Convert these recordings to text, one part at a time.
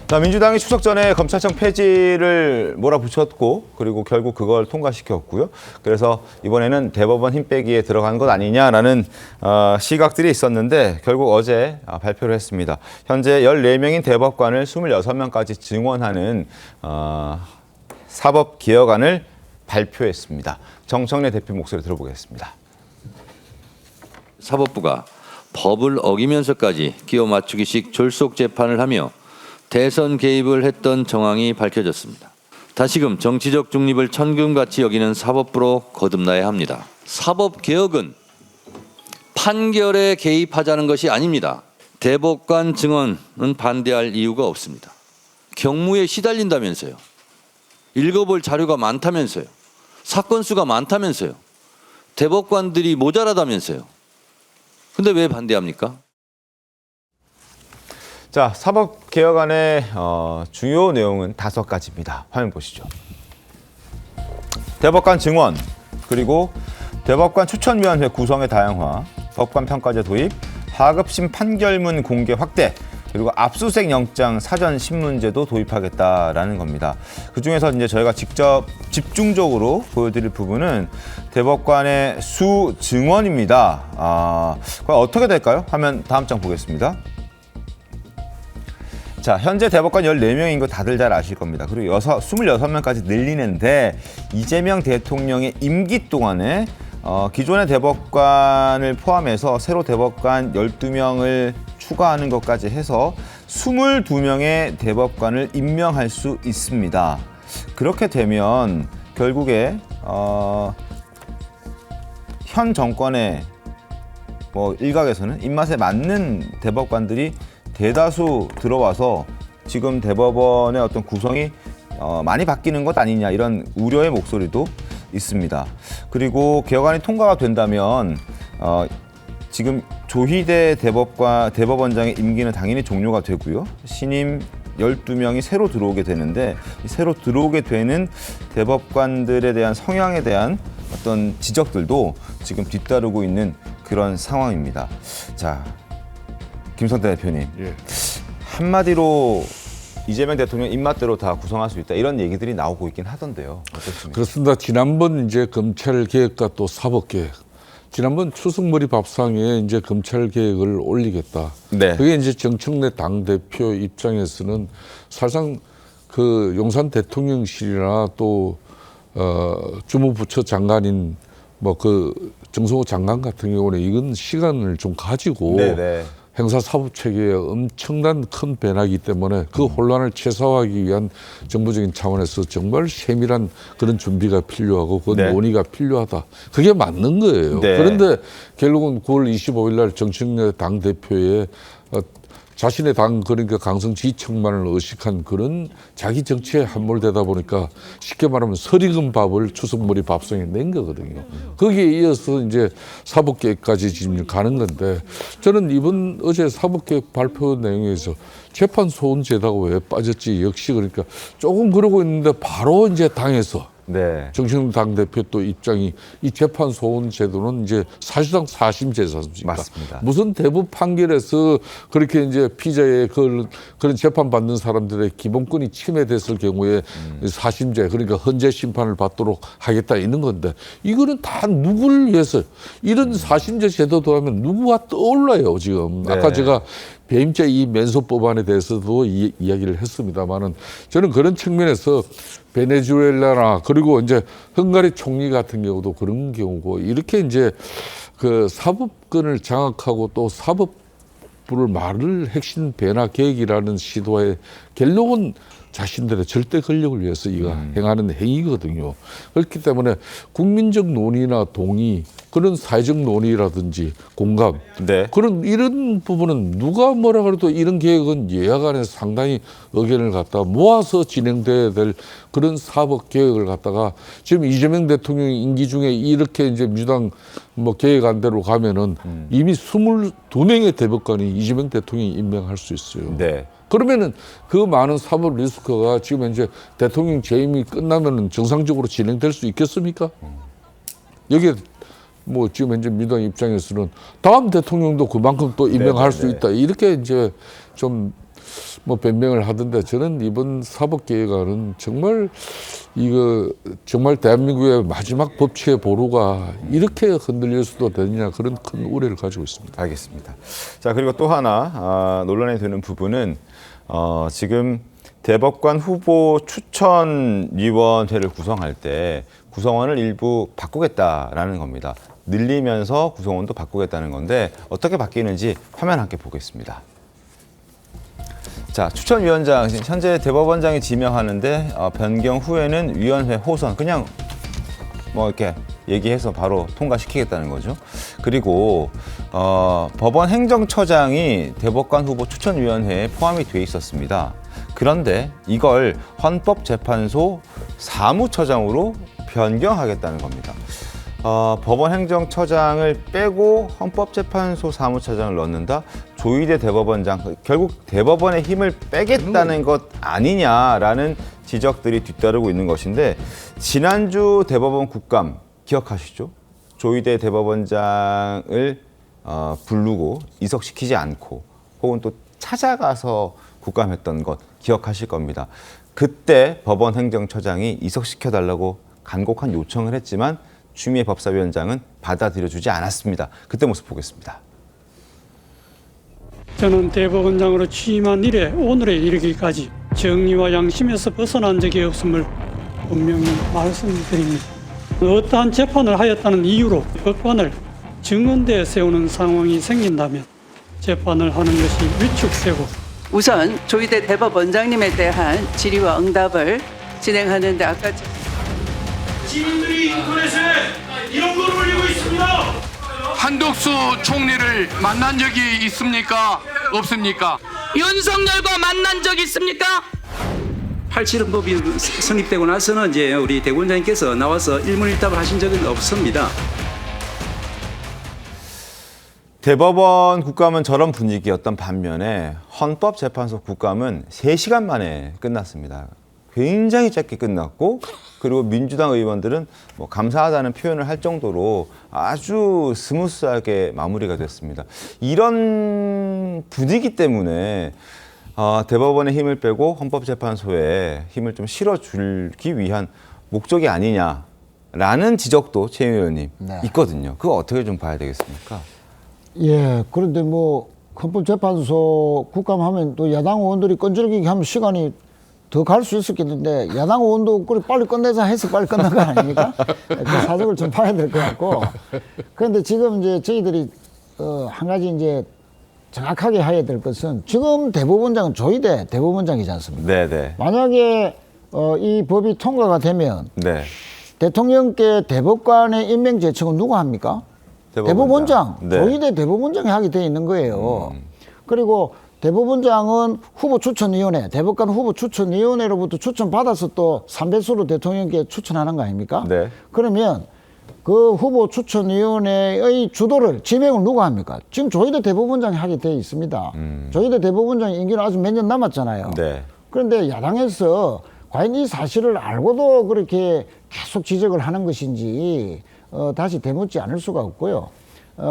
자, 민주당이 추석 전에 검찰청 폐지를 몰아붙였고 그리고 결국 그걸 통과시켰고요. 그래서 이번에는 대법원 힘 빼기에 들어간 것 아니냐라는 시각들이 있었는데 결국 어제 발표를 했습니다. 현재 14명인 대법관을 26명까지 증원하는 사법개혁안을 발표했습니다. 정청래 대표 목소리 들어보겠습니다. 사법부가 법을 어기면서까지 끼워 맞추기식 졸속 재판을 하며 대선 개입을 했던 정황이 밝혀졌습니다. 다시금 정치적 중립을 천금같이 여기는 사법부로 거듭나야 합니다. 사법개혁은 판결에 개입하자는 것이 아닙니다. 대법관 증언은 반대할 이유가 없습니다. 경무에 시달린다면서요. 읽어볼 자료가 많다면서요. 사건 수가 많다면서요. 대법관들이 모자라다면서요. 근데 왜 반대합니까? 자, 사법개혁안의 주요 내용은 5가지입니다. 화면 보시죠. 대법관 증원, 그리고 대법관 추천위원회 구성의 다양화, 법관평가제 도입, 하급심 판결문 공개 확대, 그리고 압수수색 영장 사전 신문제도 도입하겠다라는 겁니다. 그중에서 이제 저희가 직접 집중적으로 보여드릴 부분은 대법관의 수 증원입니다. 과연 어떻게 될까요? 화면 다음 장 보겠습니다. 자, 현재 대법관 14명인 거 다들 잘 아실 겁니다. 그리고 26명까지 늘리는데 이재명 대통령의 임기 동안에 기존의 대법관을 포함해서 새로 대법관 12명을 추가하는 것까지 해서 22명의 대법관을 임명할 수 있습니다. 그렇게 되면 결국에 현 정권의 일각에서는 입맛에 맞는 대법관들이 대다수 들어와서 지금 대법원의 어떤 구성이 많이 바뀌는 것 아니냐 이런 우려의 목소리도 있습니다. 그리고 개혁안이 통과가 된다면 지금 조희대 대법원장의 임기는 당연히 종료가 되고요. 신임 12명이 새로 들어오게 되는데 이 새로 들어오게 되는 대법관들에 대한 성향에 대한 어떤 지적들도 지금 뒤따르고 있는 그런 상황입니다. 자, 김성태 대표님, 한마디로 이재명 대통령 입맛대로 다 구성할 수 있다 이런 얘기들이 나오고 있긴 하던데요. 어떻습니까? 그렇습니다. 지난번 이제 검찰 개혁과 또 사법 개혁, 지난번 추석머리 밥상에 이제 검찰 개혁을 올리겠다. 네. 그게 이제 정청래 당 대표 입장에서는 사실상 그 용산 대통령실이나 또 주무부처 장관인 그 정성호 장관 같은 경우는 이건 시간을 좀 가지고. 네네. 행사사법 체계에 엄청난 큰 변화이기 때문에 그 혼란을 최소화하기 위한 정부적인 차원에서 정말 세밀한 그런 준비가 필요하고 그 논의가 필요하다. 그게 맞는 거예요. 네. 그런데 결국은 9월 25일 날 정청래 당대표의 자신의 당 그러니까 강성지청만을 의식한 그런 자기 정치에 함몰되다 보니까 쉽게 말하면 설익은 밥을 추석머리 밥상에 낸 거거든요. 거기에 이어서 이제 사법개혁까지 지금 가는 건데 저는 이번 어제 사법개혁 발표 내용에서 재판 소원 제도가 왜 빠졌지 역시 그러니까 조금 그러고 있는데 바로 이제 당에서 정청래 당대표 또 입장이 이 재판 소원 제도는 이제 사실상 사심 제도입니다. 맞습니다. 무슨 대법 판결에서 그렇게 이제 피자의 그런 재판 받는 사람들의 기본권이 침해됐을 경우에 사심제 그러니까 헌재 심판을 받도록 하겠다 이런 건데 이거는 다 누구를 위해서 이런 사심제 제도도 하면 누구가 떠올라요 지금. 아까 제가 배임죄 이 면소 법안에 대해서도 이야기를 했습니다만은 저는 그런 측면에서 베네수엘라나 그리고 이제 헝가리 총리 같은 경우도 그런 경우고 이렇게 이제 그 사법권을 장악하고 또 사법부를 말을 핵심 변화 계획이라는 시도의 결론은 자신들의 절대 권력을 위해서 이거 행하는 행위거든요. 그렇기 때문에 국민적 논의나 동의 그런 사회적 논의라든지 공감 그런 이런 부분은 누가 뭐라 그래도 이런 계획은 여야 간에 상당히 의견을 갖다 모아서 진행돼야 될 그런 사법 계획을 갖다가 지금 이재명 대통령 임기 중에 이렇게 이제 민주당 계획안대로 가면은 이미 22명의 대법관이 이재명 대통령이 임명할 수 있어요. 그러면은 그 많은 사법 리스크가 지금 이제 대통령 재임이 끝나면은 정상적으로 진행될 수 있겠습니까? 여기에 지금 현재 민주당 입장에서는 다음 대통령도 그만큼 또 임명할 수 있다. 이렇게 이제 좀 뭐 변명을 하던데 저는 이번 사법개혁안은 정말 이거 정말 대한민국의 마지막 법치의 보루가 이렇게 흔들릴 수도 되느냐 그런 큰 우려를 가지고 있습니다. 알겠습니다. 자, 그리고 또 하나 논란이 되는 부분은 지금 대법관 후보 추천위원회를 구성할 때 구성원을 일부 바꾸겠다라는 겁니다. 늘리면서 구성원도 바꾸겠다는 건데 어떻게 바뀌는지 화면 함께 보겠습니다. 자, 추천위원장, 현재 대법원장이 지명하는데 변경 후에는 위원회 호선, 그냥 뭐 이렇게 얘기해서 바로 통과시키겠다는 거죠. 그리고 법원 행정처장이 대법관 후보 추천위원회에 포함이 돼 있었습니다. 그런데 이걸 헌법재판소 사무처장으로 변경하겠다는 겁니다. 법원 행정처장을 빼고 헌법재판소 사무처장을 넣는다. 조희대 대법원장, 결국 대법원의 힘을 빼겠다는 것 아니냐라는 지적들이 뒤따르고 있는 것인데, 지난주 대법원 국감 기억하시죠? 조희대 대법원장을 부르고 이석시키지 않고 혹은 또 찾아가서 국감했던 것 기억하실 겁니다. 그때 법원 행정처장이 이석시켜달라고 간곡한 요청을 했지만 추미애 법사위원장은 받아들여주지 않았습니다. 그때 모습 보겠습니다. 저는 대법원장으로 취임한 이래 오늘에 이르기까지 정의와 양심에서 벗어난 적이 없음을 분명히 말씀드립니다. 어떠한 재판을 하였다는 이유로 법관을 증언대에 세우는 상황이 생긴다면 재판을 하는 것이 위축되고, 우선 조희대 대법원장님에 대한 질의와 응답을 진행하는데 아까 시민들이 인터넷에 이런 걸 올리고 있습니다. 한덕수 총리를 만난 적이 있습니까? 없습니까? 윤석열과 만난 적 있습니까? 87헌법이 성립되고 나서는 이제 우리 대법원장님께서 나와서 일문일답을 하신 적은 없습니다. 대법원 국감은 저런 분위기였던 반면에 헌법재판소 국감은 3시간 만에 끝났습니다. 굉장히 짧게 끝났고, 그리고 민주당 의원들은 뭐 감사하다는 표현을 할 정도로 아주 스무스하게 마무리가 됐습니다. 이런 분위기 때문에 대법원의 힘을 빼고 헌법재판소에 힘을 좀 실어주기 위한 목적이 아니냐라는 지적도 최 의원님 있거든요. 그거 어떻게 좀 봐야 되겠습니까? 예, 그런데 뭐 헌법재판소 국감하면 또 야당 의원들이 끈질기게 하면 시간이 더 갈 수 있었겠는데, 야당 의원도 그래 빨리 끝내자 해서 빨리 끝난 거 아닙니까? 그 사정을 좀 봐야 될 것 같고. 그런데 지금 이제 저희들이 한 가지 이제 정확하게 해야 될 것은, 지금 대법원장은 조희대 대법원장이지 않습니까? 네네. 만약에 이 법이 통과가 되면 네. 대통령께 대법관의 임명 제청은 누가 합니까? 대법원장. 네. 조희대 대법원장이 하게 돼 있는 거예요. 그리고 대법원장은 후보 추천위원회, 대법관 후보 추천위원회로부터 추천받아서 또 3배수로 대통령께 추천하는 거 아닙니까? 네. 그러면 그 후보 추천위원회의 주도를, 지명을 누가 합니까? 지금 조희대 대법원장이 하게 돼 있습니다. 조희대 대법원장의 임기는 아직 몇 년 남았잖아요. 네. 그런데 야당에서 과연 이 사실을 알고도 그렇게 계속 지적을 하는 것인지 다시 되묻지 않을 수가 없고요.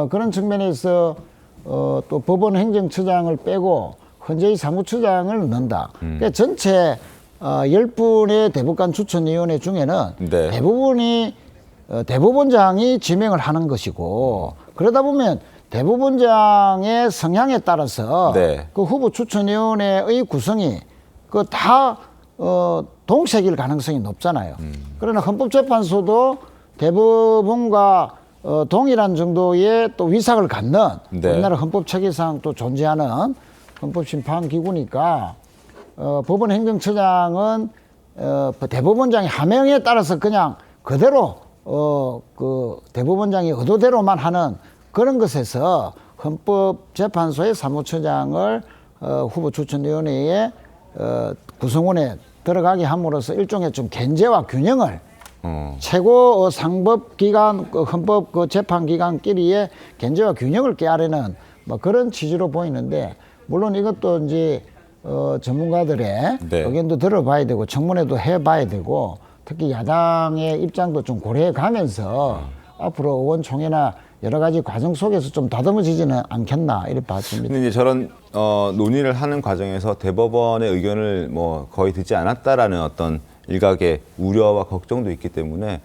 그런 측면에서 또 법원 행정처장을 빼고 헌재의 사무처장을 넣는다. 그러니까 전체 10분의 대법관 추천위원회 중에는 네. 대부분이 대법원장이 지명을 하는 것이고, 그러다 보면 대법원장의 성향에 따라서 네. 그 후보 추천위원회의 구성이 그 다 동색일 가능성이 높잖아요. 그러나 헌법재판소도 대법원과 동일한 정도의 또 위상을 갖는 네. 우리나라 헌법 체계상 또 존재하는 헌법심판기구니까 법원 행정처장은 대법원장의 하명에 따라서 그냥 그대로 그 대법원장이 의도대로만 하는 그런 것에서 헌법재판소의 사무처장을 후보 추천위원회에 구성원에 들어가게 함으로써 일종의 좀 견제와 균형을 최고 상법기관, 헌법 재판기관끼리의 견제와 균형을 깨하려는 뭐 그런 취지로 보이는데, 물론 이것도 이제 전문가들의 네. 의견도 들어봐야 되고 청문회도 해봐야 되고, 특히 야당의 입장도 좀 고려해 가면서 앞으로 의원총회나 여러 가지 과정 속에서 좀 다듬어지지는 않겠나 이렇게 봐집니다. 근데 이제 저런 논의를 하는 과정에서 대법원의 의견을 뭐 거의 듣지 않았다라는 어떤 일각의 우려와 걱정도 있기 때문에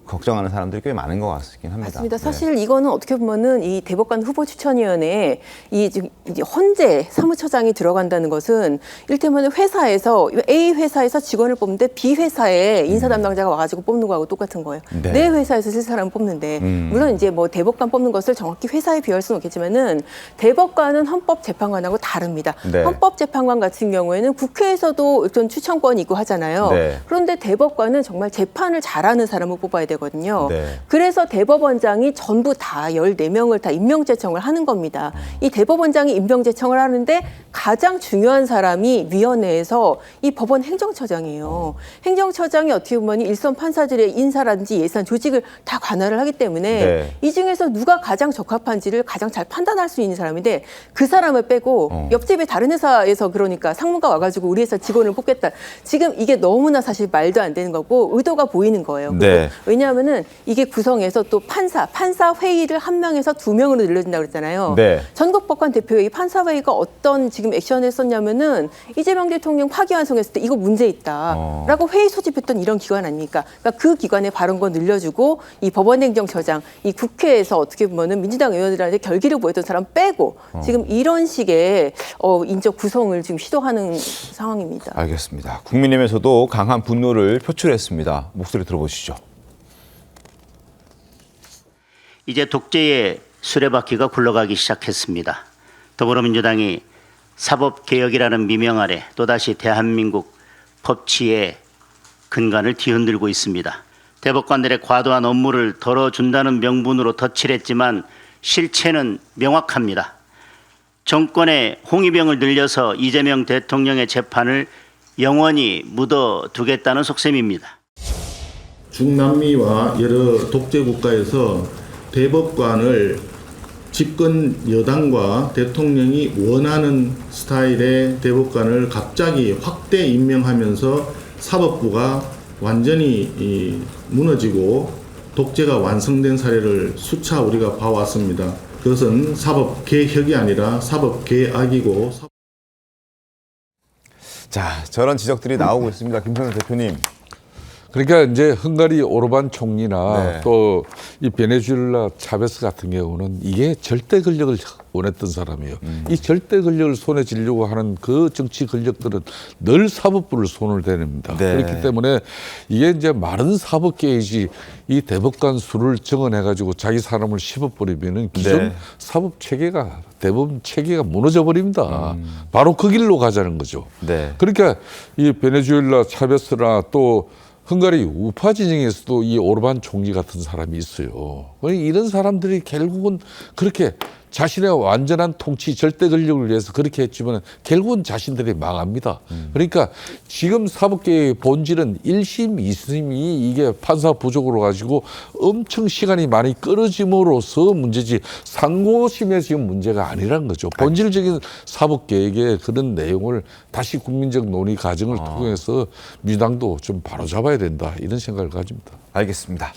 걱정하는 사람들이 꽤 많은 것 같긴 합니다. 맞습니다. 사실 이거는 어떻게 보면은 이 대법관 후보 추천위원회에 이 지금 이제 헌재 사무처장이 들어간다는 것은 이를테면 회사에서 A 회사에서 직원을 뽑는데 B 회사에 인사 담당자가 와가지고 뽑는 거하고 똑같은 거예요. 네. 내 회사에서 쓸 사람을 뽑는데 물론 이제 뭐 대법관 뽑는 것을 정확히 회사에 비할 수는 없겠지만은 대법관은 헌법재판관하고 다릅니다. 네. 헌법재판관 같은 경우에는 국회에서도 어떤 추천권이 있고 하잖아요. 네. 그런데 대법관은 정말 재판을 잘하는 사람을 뽑아야 되거든요. 네. 그래서 대법원장이 전부 다 14명을 다 임명제청을 하는 겁니다. 이 대법원장이 임명제청을 하는데 가장 중요한 사람이 위원회에서 이 법원 행정처장이에요. 행정처장이 어떻게 보면 일선 판사들의 인사라든지 예산 조직을 다 관할을 하기 때문에 네. 이 중에서 누가 가장 적합한지를 가장 잘 판단할 수 있는 사람인데 그 사람을 빼고 옆집에 다른 회사에서 그러니까 상무가 와가지고 우리 회사 직원을 뽑겠다. 지금 이게 너무나 사실 말도 안 되는 거고 의도가 보이는 거예요. 네. 왜냐하면은 이게 구성해서 또 판사 회의를 1명에서 2명으로 늘려진다고 그랬잖아요. 네. 전국법관 대표회의 판사 회의가 어떤 지금 액션을 했었냐면은 이재명 대통령 파기환송했을 때 이거 문제 있다라고 회의 소집했던 이런 기관 아닙니까? 그러니까 그 기관의 발언권 늘려주고 이 법원행정처장, 이 국회에서 어떻게 보면은 민주당 의원들한테 결기를 보였던 사람 빼고 지금 이런 식의 인적 구성을 지금 시도하는 상황입니다. 알겠습니다. 국민의힘에서도 강한 분노를 표출했습니다. 목소리 들어보시죠. 이제 독재의 수레바퀴가 굴러가기 시작했습니다. 더불어민주당이 사법개혁이라는 미명 아래 또다시 대한민국 법치의 근간을 뒤흔들고 있습니다. 대법관들의 과도한 업무를 덜어준다는 명분으로 덧칠했지만 실체는 명확합니다. 정권의 홍위병을 늘려서 이재명 대통령의 재판을 영원히 묻어두겠다는 속셈입니다. 중남미와 여러 독재 국가에서 대법관을 집권 여당과 대통령이 원하는 스타일의 대법관을 갑자기 확대 임명하면서 사법부가 완전히 무너지고 독재가 완성된 사례를 수차 우리가 봐왔습니다. 그것은 사법개혁이 아니라 사법개악이고. 자, 저런 지적들이 나오고 있습니다. 김성현 대표님. 그러니까 이제 헝가리 오르반 총리나 네. 또 이 베네수엘라 차베스 같은 경우는 이게 절대 권력을 원했던 사람이에요. 이 절대 권력을 손에 쥐려고 하는 그 정치 권력들은 늘 사법부를 손을 대냅니다. 네. 그렇기 때문에 이게 이제 마른 사법계획이 이 대법관 수를 정언해가지고 자기 사람을 씹어버리면은 기존 네. 사법 체계가 대법원 체계가 무너져 버립니다. 바로 그 길로 가자는 거죠. 네. 그러니까 이 베네수엘라 차베스나 또 헝가리 우파 진영에서도 이 오르반 총리 같은 사람이 있어요. 이런 사람들이 결국은 그렇게 자신의 완전한 통치 절대 권력을 위해서 그렇게 했지만 결국은 자신들이 망합니다. 그러니까 지금 사법계의 본질은 1심, 2심이 이게 판사 부족으로 가지고 엄청 시간이 많이 끌어짐으로써 문제지 상고심에 지금 문제가 아니라는 거죠. 본질적인 사법계획의 그런 내용을 다시 국민적 논의 과정을 통해서 민주당도 좀 바로잡아야 된다 이런 생각을 가집니다. 알겠습니다.